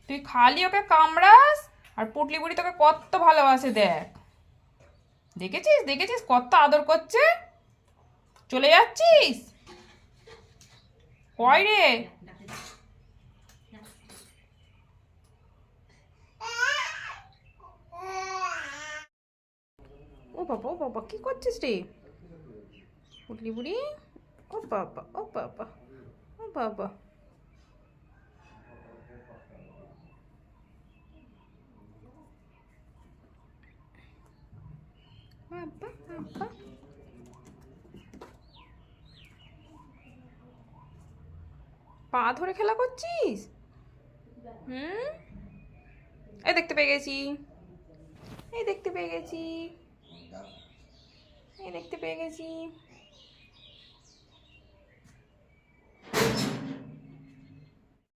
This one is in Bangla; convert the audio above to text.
তুই খালি ওকে কামড়াস আর পুটলি বুড়ি তোকে কত ভালোবাসে দেখ। দেখেছিস দেখেছিস কত আদর করছে। চলে যাচ্ছিস কয় রে? ও বাবা কি করছিস রে পুটলি বুড়ি? ও বাবা ও বাবা ও বাবা। বাবা বাবা। পা ধরে খেলা করছিস? হুম, এই দেখতে পেয়ে গেছি, এই দেখতে পেয়ে গেছি, এই দেখতে পেয়ে গেছি।